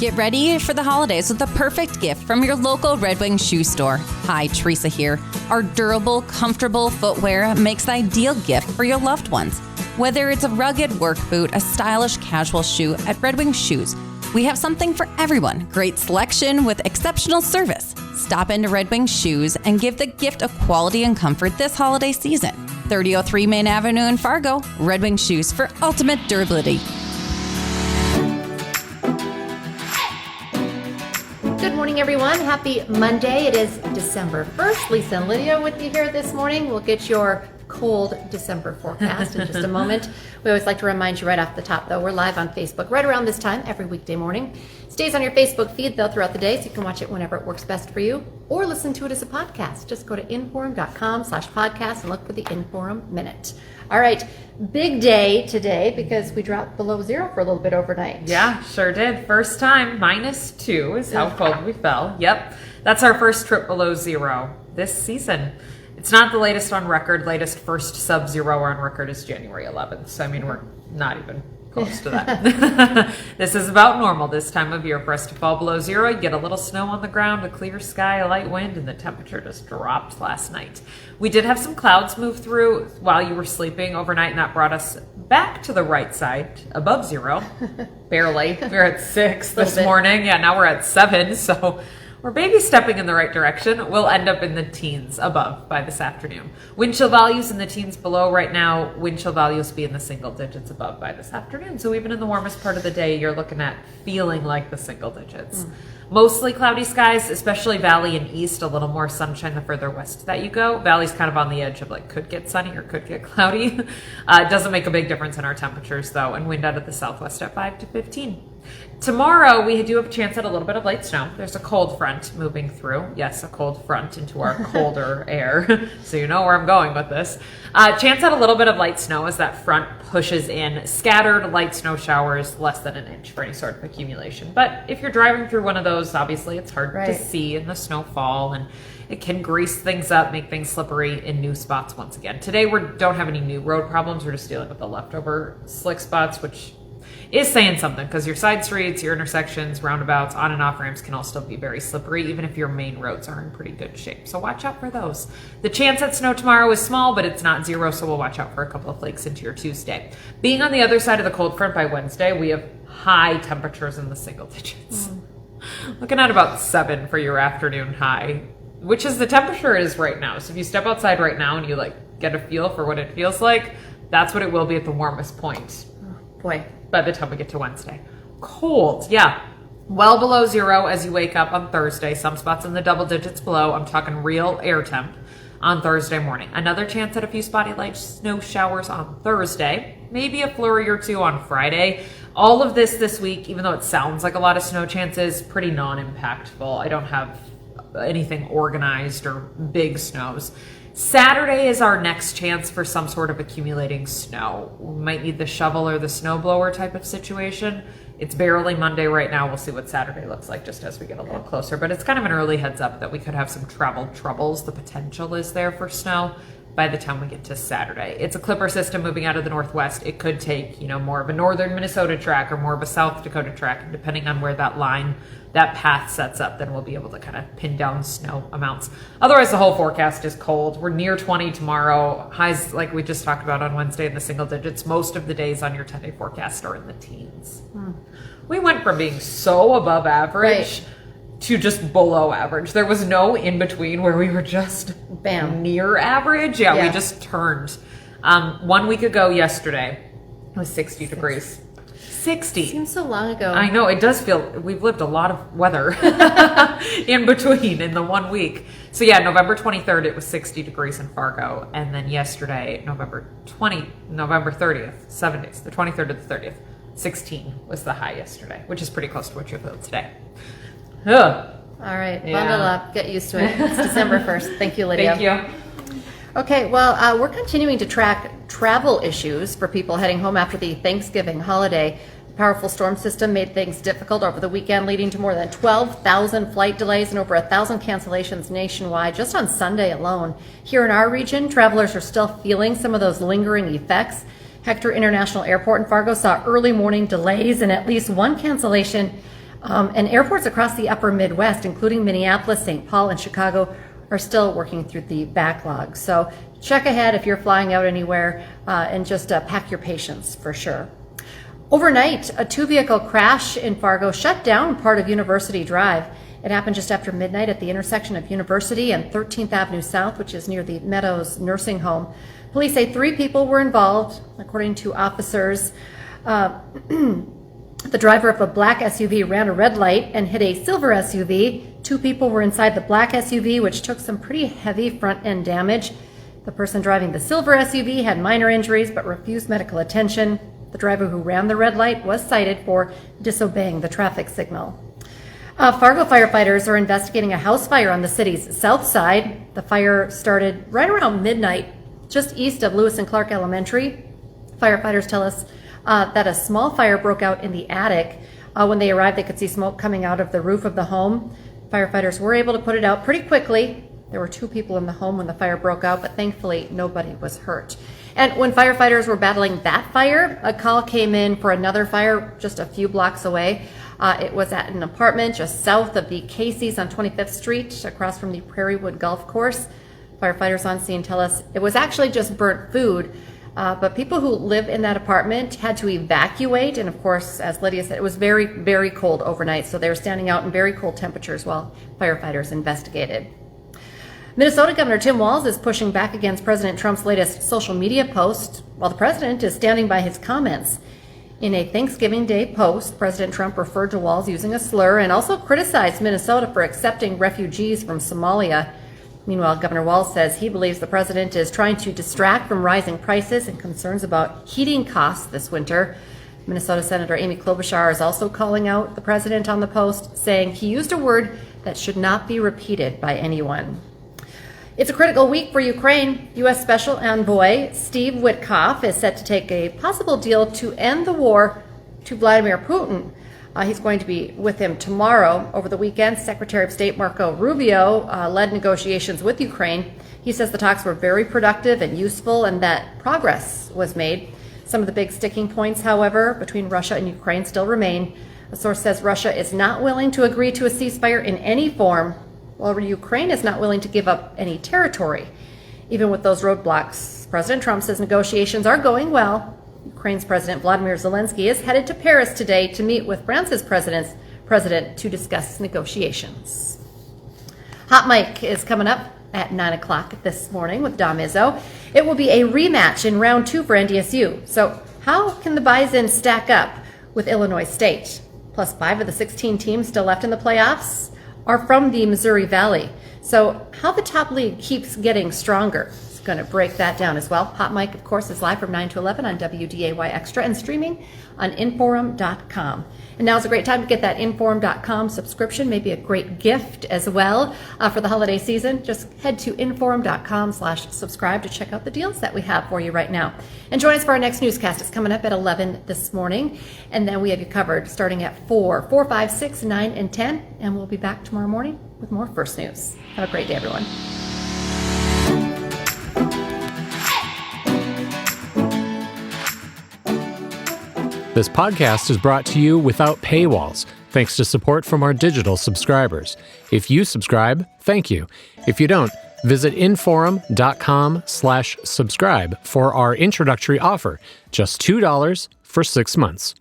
Get ready for the holidays with the perfect gift from your local Red Wing shoe store. Hi, Teresa here. Our durable, comfortable footwear makes the ideal gift for your loved ones. Whether it's a rugged work boot, a stylish casual shoe, at Red Wing Shoes, we have something for everyone. Great selection with exceptional service. Stop into Red Wing Shoes and give the gift of quality and comfort this holiday season. 3003 Main Avenue in Fargo, Red Wing Shoes for ultimate durability. Good morning, everyone. Happy Monday. It is December 1st. Lisa and Lydia with you here this morning. We'll get your cold December forecast in just a moment. We always like to remind you right off the top, though, we're live on Facebook right around this time every weekday morning. Stays on your Facebook feed, though, throughout the day, so you can watch it whenever it works best for you, or listen to it as a podcast. Just go to inforum.com/podcast and look for the Inforum Minute. All right, big day today because we dropped below zero for a little bit overnight. Yeah, sure did. First time, -2 is how cold we fell. Yep, that's our first trip below zero this season. It's not the latest on record. Latest first sub-zero on record is January 11th. So, I mean, we're not even close to that. This is about normal this time of year for us to fall below zero. You get a little snow on the ground, a clear sky, a light wind, and the temperature just dropped last night. We did have some clouds move through while you were sleeping overnight, and that brought us back to the right side, above zero. Barely. We were at 6 this morning. Yeah, now we're at 7, so we're baby stepping in the right direction. We'll end up in the teens above by this afternoon. Wind chill values in the teens below right now. Wind chill values be in the single digits above by this afternoon. So even in the warmest part of the day, you're looking at feeling like the single digits. Mostly cloudy skies, especially Valley and East, a little more sunshine the further west that you go. Valley's kind of on the edge of like could get sunny or could get cloudy. It doesn't make a big difference in our temperatures though, and wind out of the southwest at 5 to 15. Tomorrow, we do have a chance at a little bit of light snow. There's a cold front moving through. Yes, a cold front into our colder air. So you know where I'm going with this. Chance at a little bit of light snow as that front pushes in. Scattered light snow showers, less than an inch for any sort of accumulation. But if you're driving through one of those, obviously it's hard to see in the snowfall, and it can grease things up, make things slippery in new spots once again. Today, we don't have any new road problems. We're just dealing with the leftover slick spots, which is saying something because your side streets, your intersections, roundabouts, on and off ramps can all still be very slippery, even if your main roads are in pretty good shape. So watch out for those. The chance at snow tomorrow is small, but it's not zero, so we'll watch out for a couple of flakes into your Tuesday. Being on the other side of the cold front by Wednesday, we have high temperatures in the single digits. Looking at about 7 for your afternoon high, which is the temperature it is right now. So if you step outside right now and you like get a feel for what it feels like, that's what it will be at the warmest point. Boy, by the time we get to Wednesday. Cold, yeah. Well below zero as you wake up on Thursday. Some spots in the double digits below. I'm talking real air temp on Thursday morning. Another chance at a few spotty light snow showers on Thursday. Maybe a flurry or two on Friday. All of this week, even though it sounds like a lot of snow chances, pretty non-impactful. I don't have anything organized or big snows. Saturday is our next chance for some sort of accumulating snow. We might need the shovel or the snowblower type of situation. It's barely Monday right now. We'll see what Saturday looks like just as we get a little closer. But it's kind of an early heads up that we could have some travel troubles. The potential is there for snow by the time we get to Saturday. It's a clipper system moving out of the northwest. It could take, more of a northern Minnesota track or more of a South Dakota track. And depending on where that path sets up, then we'll be able to kind of pin down snow amounts. Otherwise, the whole forecast is cold. We're near 20 tomorrow. Highs, like we just talked about on Wednesday, in the single digits. Most of the days on your 10-day forecast are in the teens. We went from being so above average to just below average. There was no in between where we were just near average. Yeah, we just turned. 1 week ago yesterday, it was 60 degrees. 60. Seems so long ago. I know, it does feel, we've lived a lot of weather in between in the 1 week. So yeah, November 23rd, it was 60 degrees in Fargo. And then yesterday, November 30th, 7 days, the 23rd to the 30th, 16 was the high yesterday, which is pretty close to what you feel today. Ugh. All right, bundle up, get used to it. It's December 1st. Thank you, Lydia. Thank you. Okay, well, we're continuing to track travel issues for people heading home after the Thanksgiving holiday. The powerful storm system made things difficult over the weekend, leading to more than 12,000 flight delays and over 1,000 cancellations nationwide just on Sunday alone. Here in our region, travelers are still feeling some of those lingering effects. Hector International Airport in Fargo saw early morning delays and at least one cancellation And airports across the upper Midwest, including Minneapolis, St. Paul, and Chicago, are still working through the backlog. So check ahead if you're flying out anywhere and just pack your patience for sure. Overnight, a two-vehicle crash in Fargo shut down part of University Drive. It happened just after midnight at the intersection of University and 13th Avenue South, which is near the Meadows Nursing Home. Police say 3 people were involved, according to officers. The driver of a black SUV ran a red light and hit a silver SUV. 2 people were inside the black SUV, which took some pretty heavy front-end damage. The person driving the silver SUV had minor injuries but refused medical attention. The driver who ran the red light was cited for disobeying the traffic signal. Fargo firefighters are investigating a house fire on the city's south side. The fire started right around midnight, just east of Lewis and Clark Elementary. Firefighters tell us that a small fire broke out in the attic. When they arrived, they could see smoke coming out of the roof of the home. Firefighters were able to put it out pretty quickly. There were 2 people in the home when the fire broke out, but thankfully nobody was hurt. And when firefighters were battling that fire, a call came in for another fire just a few blocks away. It was at an apartment just south of the Casey's on 25th Street, across from the Prairie Wood Golf Course. Firefighters on scene tell us it was actually just burnt food, but people who live in that apartment had to evacuate. And of course, as Lydia said, it was very, very cold overnight, so they were standing out in very cold temperatures while firefighters investigated. Minnesota Governor Tim Walz is pushing back against President Trump's latest social media post, while the president is standing by his comments. In a Thanksgiving Day post, President Trump referred to Walz using a slur and also criticized Minnesota for accepting refugees from Somalia. Meanwhile, Governor Walz says he believes the president is trying to distract from rising prices and concerns about heating costs this winter. Minnesota Senator Amy Klobuchar is also calling out the president on the post, saying he used a word that should not be repeated by anyone. It's a critical week for Ukraine. U.S. Special Envoy Steve Witkoff is set to take a possible deal to end the war to Vladimir Putin. He's going to be with him tomorrow. Over the weekend, Secretary of State Marco Rubio led negotiations with Ukraine. He says the talks were very productive and useful and that progress was made. Some of the big sticking points, however, between Russia and Ukraine still remain. A source says Russia is not willing to agree to a ceasefire in any form, while Ukraine is not willing to give up any territory. Even with those roadblocks, President Trump says negotiations are going well. Ukraine's President Vladimir Zelensky is headed to Paris today to meet with France's president to discuss negotiations. Hot Mic is coming up at 9 o'clock this morning with Dom Izzo. It will be a rematch in round 2 for NDSU. So how can the Bison stack up with Illinois State? Plus 5 of the 16 teams still left in the playoffs are from the Missouri Valley. So how the top league keeps getting stronger is going to break that down as well. Hot Mic, of course, is live from 9 to 11 on WDAY Extra and streaming on Inforum.com. And now is a great time to get that Inforum.com subscription, maybe a great gift as well for the holiday season. Just head to Inforum.com/subscribe to check out the deals that we have for you right now. And join us for our next newscast. It's coming up at 11 this morning. And then we have you covered starting at 4, 5, 6, 9, and 10. And we'll be back tomorrow morning with more First News. Have a great day, everyone. This podcast is brought to you without paywalls, thanks to support from our digital subscribers. If you subscribe, thank you. If you don't, visit Inforum.com/subscribe for our introductory offer, just $2 for 6 months.